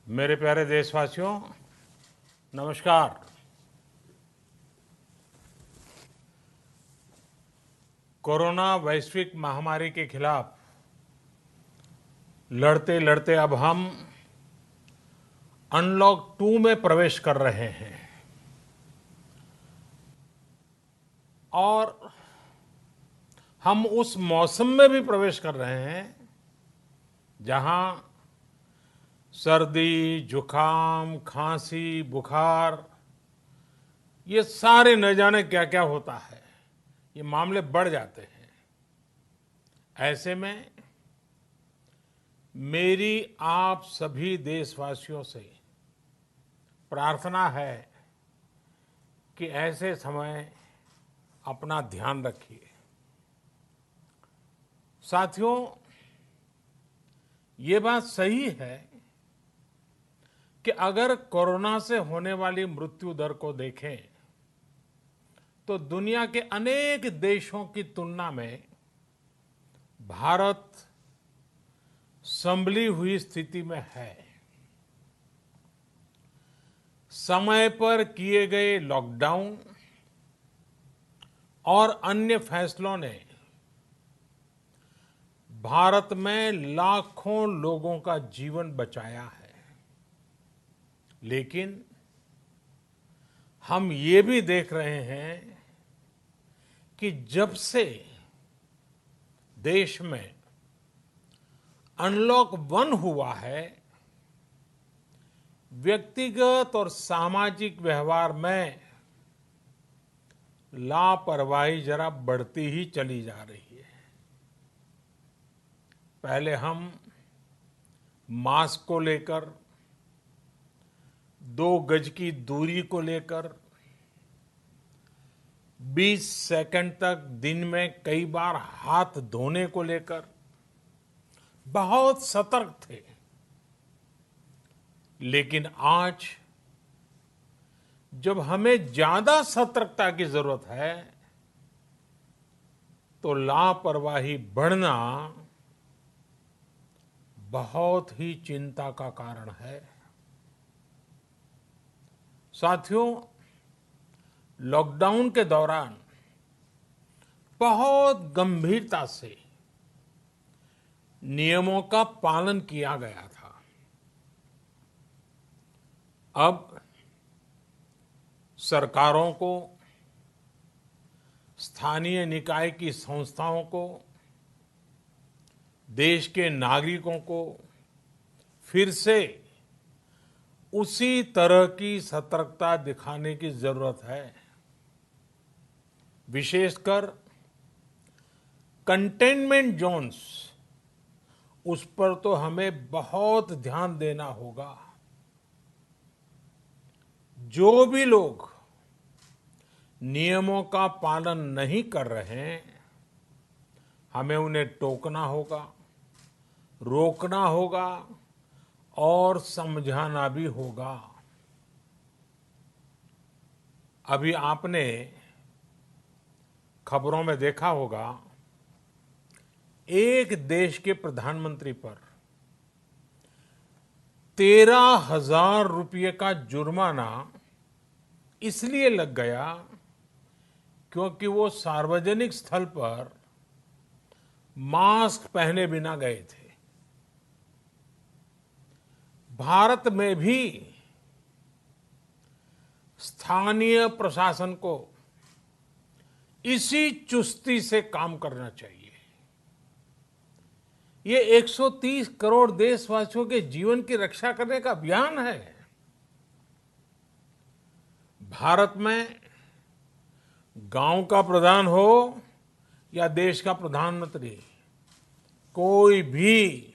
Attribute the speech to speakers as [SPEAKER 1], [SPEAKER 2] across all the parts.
[SPEAKER 1] मेरे प्यारे देशवासियों, नमस्कार। कोरोना वैश्विक महामारी के खिलाफ लड़ते लड़ते अब हम अनलॉक 2 में प्रवेश कर रहे हैं और हम उस मौसम में भी प्रवेश कर रहे हैं जहां सर्दी, जुकाम, खांसी, बुखार ये सारे न जाने क्या क्या होता है, ये मामले बढ़ जाते हैं। ऐसे में मेरी आप सभी देशवासियों से प्रार्थना है कि ऐसे समय अपना ध्यान रखिए। साथियों, ये बात सही है कि अगर कोरोना से होने वाली मृत्यु दर को देखें तो दुनिया के अनेक देशों की तुलना में भारत संभली हुई स्थिति में है। समय पर किए गए लॉकडाउन और अन्य फैसलों ने भारत में लाखों लोगों का जीवन बचाया है, लेकिन हम ये भी देख रहे हैं कि जब से देश में अनलॉक 1 हुआ है, व्यक्तिगत और सामाजिक व्यवहार में लापरवाही जरा बढ़ती ही चली जा रही है। पहले हम मास्क को लेकर, 2 गज की दूरी को लेकर 20 सेकंड तक दिन में कई बार हाथ धोने को लेकर बहुत सतर्क थे, लेकिन आज जब हमें ज्यादा सतर्कता की जरूरत है तो लापरवाही बढ़ना बहुत ही चिंता का कारण है। साथियों, लॉकडाउन के दौरान बहुत गंभीरता से नियमों का पालन किया गया था। अब सरकारों को, स्थानीय निकाय की संस्थाओं को, देश के नागरिकों को फिर से उसी तरह की सतर्कता दिखाने की जरूरत है। विशेषकर कंटेनमेंट जोन्स, उस पर तो हमें बहुत ध्यान देना होगा। जो भी लोग नियमों का पालन नहीं कर रहे हैं, हमें उन्हें टोकना होगा, रोकना होगा और समझाना भी होगा। अभी आपने खबरों में देखा होगा, एक देश के प्रधानमंत्री पर 13,000 रुपये का जुर्माना इसलिए लग गया क्योंकि वो सार्वजनिक स्थल पर मास्क पहने बिना गए थे। भारत में भी स्थानीय प्रशासन को इसी चुस्ती से काम करना चाहिए। ये 130 करोड़ देशवासियों के जीवन की रक्षा करने का अभियान है। भारत में गांव का प्रधान हो या देश का प्रधानमंत्री, कोई भी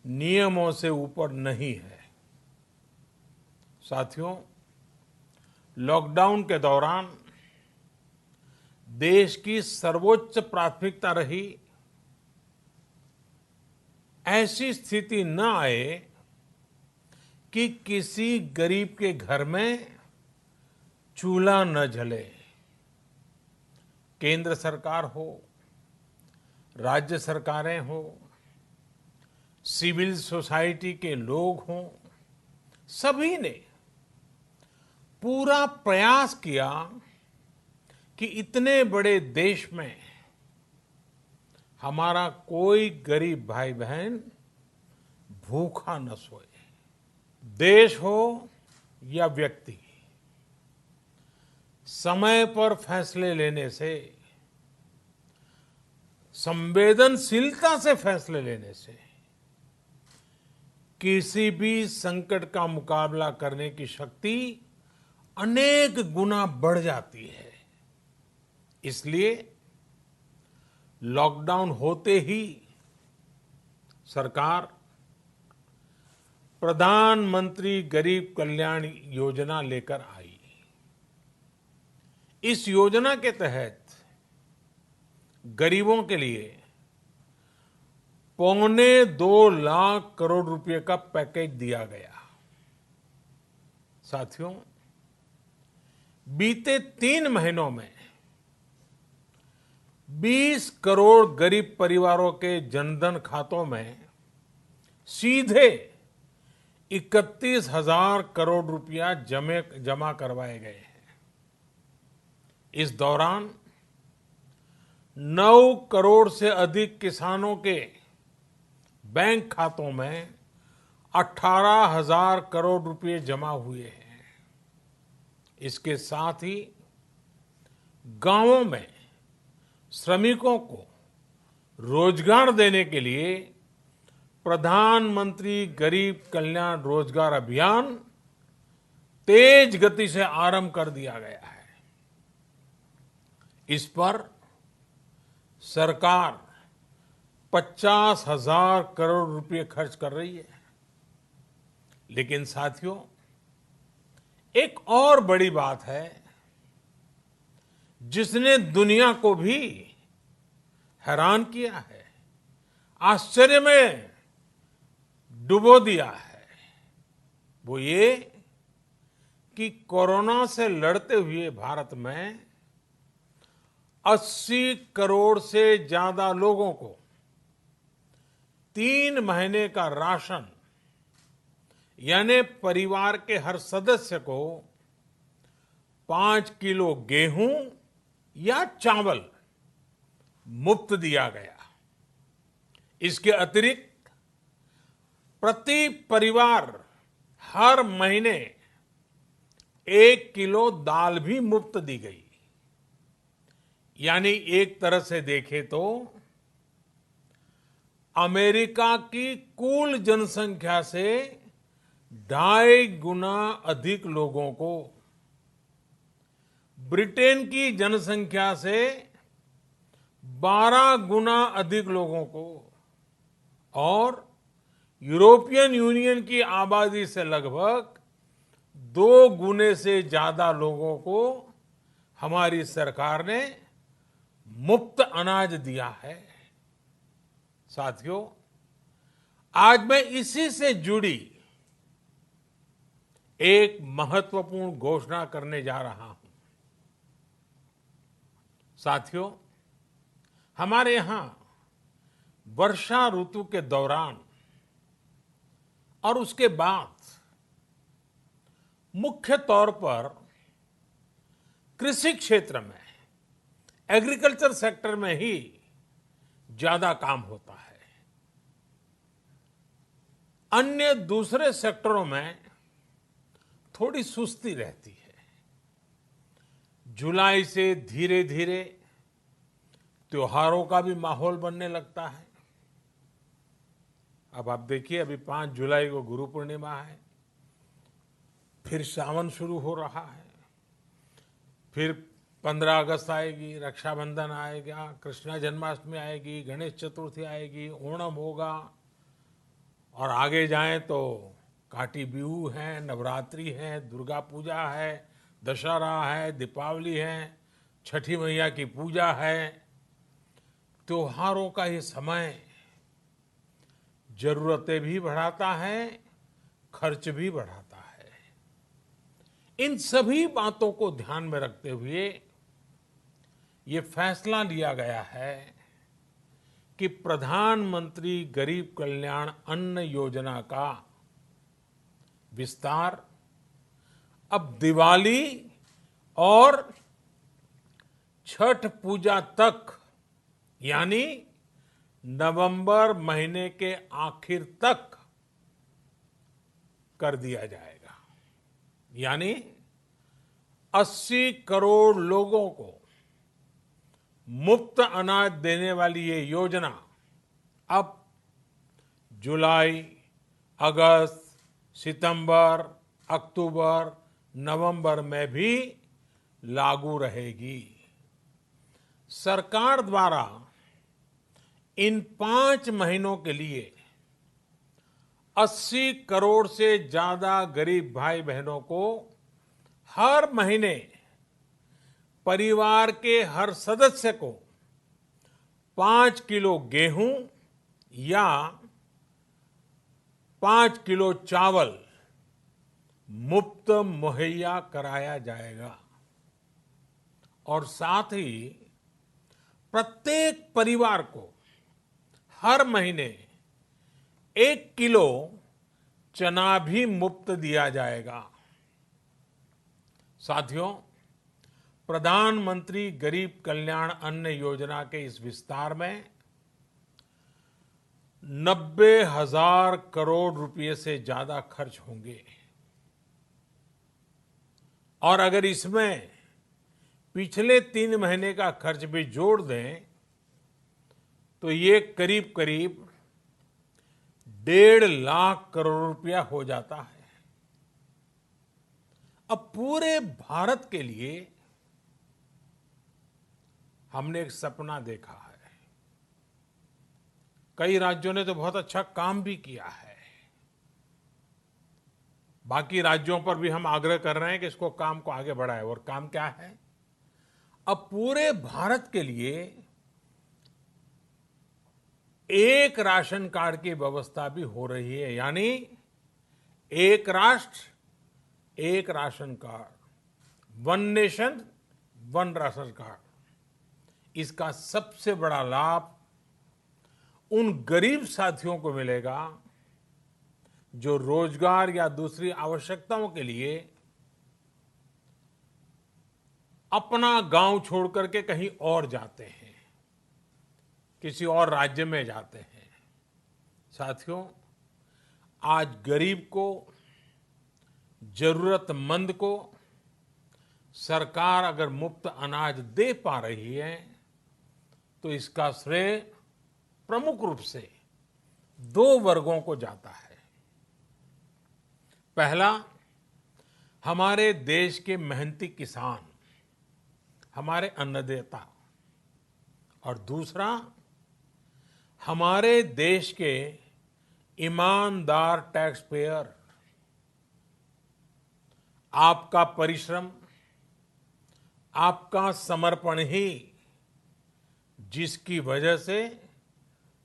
[SPEAKER 1] नियमों से ऊपर नहीं है। साथियों, लॉकडाउन के दौरान देश की सर्वोच्च प्राथमिकता रही ऐसी स्थिति न आए कि किसी गरीब के घर में चूल्हा न जले। केंद्र सरकार हो, राज्य सरकारें हो, सिविल सोसाइटी के लोग हों, सभी ने पूरा प्रयास किया कि इतने बड़े देश में हमारा कोई गरीब भाई बहन भूखा न सोए। देश हो या व्यक्ति, समय पर फैसले लेने से, संवेदनशीलता से फैसले लेने से किसी भी संकट का मुकाबला करने की शक्ति अनेक गुना बढ़ जाती है। इसलिए लॉकडाउन होते ही सरकार प्रधानमंत्री गरीब कल्याण योजना लेकर आई। इस योजना के तहत गरीबों के लिए 2.25 लाख करोड़ रुपए का पैकेज दिया गया। साथियों, बीते 3 महीनों में 20 करोड़ गरीब परिवारों के जनधन खातों में सीधे 31,000 करोड़ रुपया जमा करवाए गए हैं। इस दौरान 9 करोड़ से अधिक किसानों के बैंक खातों में 18,000 करोड़ रुपए जमा हुए हैं। इसके साथ ही गांवों में श्रमिकों को रोजगार देने के लिए प्रधानमंत्री गरीब कल्याण रोजगार अभियान तेज गति से आरंभ कर दिया गया है। इस पर सरकार 50,000 करोड़ रुपए खर्च कर रही है। लेकिन साथियों, एक और बड़ी बात है जिसने दुनिया को भी हैरान किया है, आश्चर्य में डुबो दिया है। वो ये कि कोरोना से लड़ते हुए भारत में 80 करोड़ से ज्यादा लोगों को 3 महीने का राशन, यानी परिवार के हर सदस्य को 5 किलो गेहूं या चावल मुफ्त दिया गया। इसके अतिरिक्त प्रति परिवार हर महीने 1 किलो दाल भी मुफ्त दी गई। यानी एक तरह से देखें तो अमेरिका की कुल जनसंख्या से 2.5 गुना अधिक लोगों को, ब्रिटेन की जनसंख्या से 12 गुना अधिक लोगों को और यूरोपियन यूनियन की आबादी से लगभग 2 गुने से ज्यादा लोगों को हमारी सरकार ने मुफ्त अनाज दिया है। साथियों, आज मैं इसी से जुड़ी एक महत्वपूर्ण घोषणा करने जा रहा हूं। साथियों, हमारे यहां वर्षा ऋतु के दौरान और उसके बाद मुख्य तौर पर कृषि क्षेत्र में, एग्रीकल्चर सेक्टर में ही ज्यादा काम होता है। अन्य दूसरे सेक्टरों में थोड़ी सुस्ती रहती है। जुलाई से धीरे धीरे त्योहारों का भी माहौल बनने लगता है। अब आप देखिए, अभी 5 जुलाई को गुरु पूर्णिमा है, फिर सावन शुरू हो रहा है, फिर 15 अगस्त आएगी, रक्षाबंधन आएगा, कृष्ण जन्माष्टमी आएगी, गणेश चतुर्थी आएगी, ओणम होगा और आगे जाएं तो काटी बिहू है, नवरात्रि है, दुर्गा पूजा है, दशहरा है, दीपावली है, छठी मैया की पूजा है। त्योहारों का ये समय जरूरतें भी बढ़ाता है, खर्च भी बढ़ाता है। इन सभी बातों को ध्यान में रखते हुए ये फैसला लिया गया है कि प्रधानमंत्री गरीब कल्याण अन्न योजना का विस्तार अब दिवाली और छठ पूजा तक, यानी नवंबर महीने के आखिर तक कर दिया जाएगा। यानी 80 करोड़ लोगों को मुफ्त अनाज देने वाली ये योजना अब जुलाई, अगस्त, सितंबर, अक्टूबर, नवंबर में भी लागू रहेगी। सरकार द्वारा इन 5 महीनों के लिए 80 करोड़ से ज्यादा गरीब भाई बहनों को हर महीने परिवार के हर सदस्य को 5 किलो गेहूं या 5 किलो चावल मुफ्त मुहैया कराया जाएगा। और साथ ही प्रत्येक परिवार को हर महीने 1 किलो चना भी मुफ्त दिया जाएगा। साथियों, प्रधानमंत्री गरीब कल्याण अन्न योजना के इस विस्तार में 90,000 करोड़ रुपए से ज्यादा खर्च होंगे। और अगर इसमें पिछले 3 महीने का खर्च भी जोड़ दें तो ये करीब करीब 1.5 लाख करोड़ रुपया हो जाता है। अब पूरे भारत के लिए हमने एक सपना देखा है। कई राज्यों ने तो बहुत अच्छा काम भी किया है। बाकी राज्यों पर भी हम आग्रह कर रहे हैं कि इसको काम को आगे बढ़ाएं। और काम क्या है? अब पूरे भारत के लिए एक राशन कार्ड की व्यवस्था भी हो रही है। यानी एक राष्ट्र एक ration card, one nation one ration card. इसका सबसे बड़ा लाभ उन गरीब साथियों को मिलेगा जो रोजगार या दूसरी आवश्यकताओं के लिए अपना गांव छोड़ करके कहीं और जाते हैं, किसी और राज्य में जाते हैं। साथियों, आज गरीब को, जरूरतमंद को सरकार अगर मुफ्त अनाज दे पा रही है तो इसका श्रेय प्रमुख रूप से 2 वर्गों को जाता है। पहला, हमारे देश के मेहनती किसान, हमारे अन्नदाता। और दूसरा, हमारे देश के ईमानदार टैक्स पेयर। आपका परिश्रम, आपका समर्पण ही जिसकी वजह से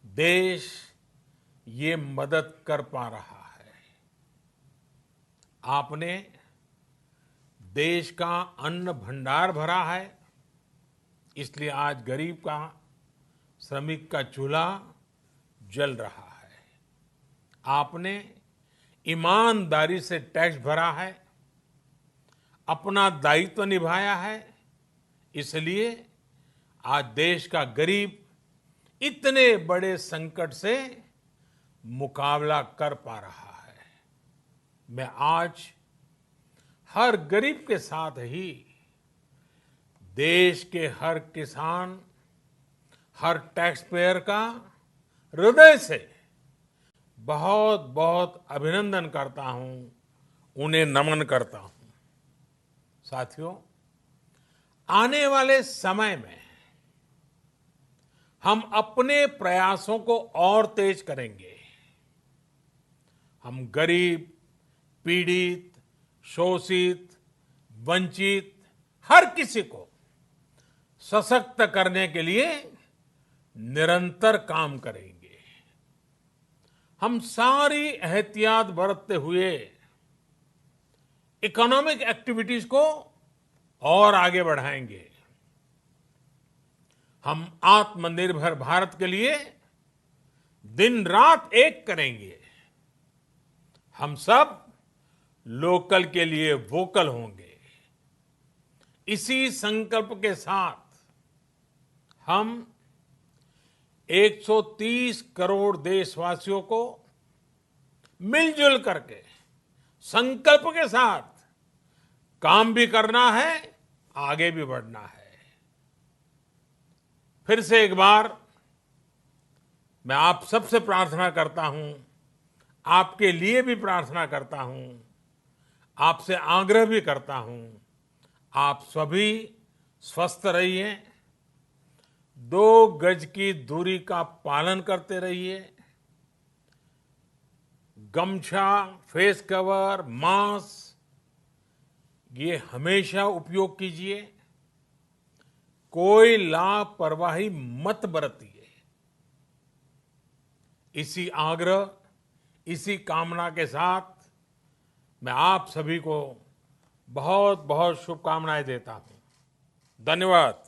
[SPEAKER 1] देश ये मदद कर पा रहा है। आपने देश का अन्न भंडार भरा है, इसलिए आज गरीब का, श्रमिक का चूल्हा जल रहा है। आपने ईमानदारी से टैक्स भरा है, अपना दायित्व निभाया है, इसलिए आज देश का गरीब इतने बड़े संकट से मुकाबला कर पा रहा है। मैं आज हर गरीब के साथ ही देश के हर किसान, हर टैक्स पेयर का हृदय से बहुत बहुत अभिनंदन करता हूं, उन्हें नमन करता हूं। साथियों, आने वाले समय में हम अपने प्रयासों को और तेज करेंगे। हम गरीब, पीड़ित, शोषित, वंचित हर किसी को सशक्त करने के लिए निरंतर काम करेंगे। हम सारी एहतियात बरतते हुए इकोनॉमिक एक्टिविटीज को और आगे बढ़ाएंगे। हम आत्मनिर्भर भारत के लिए दिन रात एक करेंगे। हम सब लोकल के लिए वोकल होंगे। इसी संकल्प के साथ हम 130 करोड़ देशवासियों को मिलजुल करके संकल्प के साथ काम भी करना है, आगे भी बढ़ना है। फिर से एक बार मैं आप सबसे प्रार्थना करता हूं, आपके लिए भी प्रार्थना करता हूं, आपसे आग्रह भी करता हूं, आप सभी स्वस्थ रहिए, 2 गज की दूरी का पालन करते रहिए, गमछा, फेस कवर, मास्क ये हमेशा उपयोग कीजिए, कोई लापरवाही मत बरतिए। इसी आग्रह, इसी कामना के साथ मैं आप सभी को बहुत बहुत शुभकामनाएं देता हूं। धन्यवाद।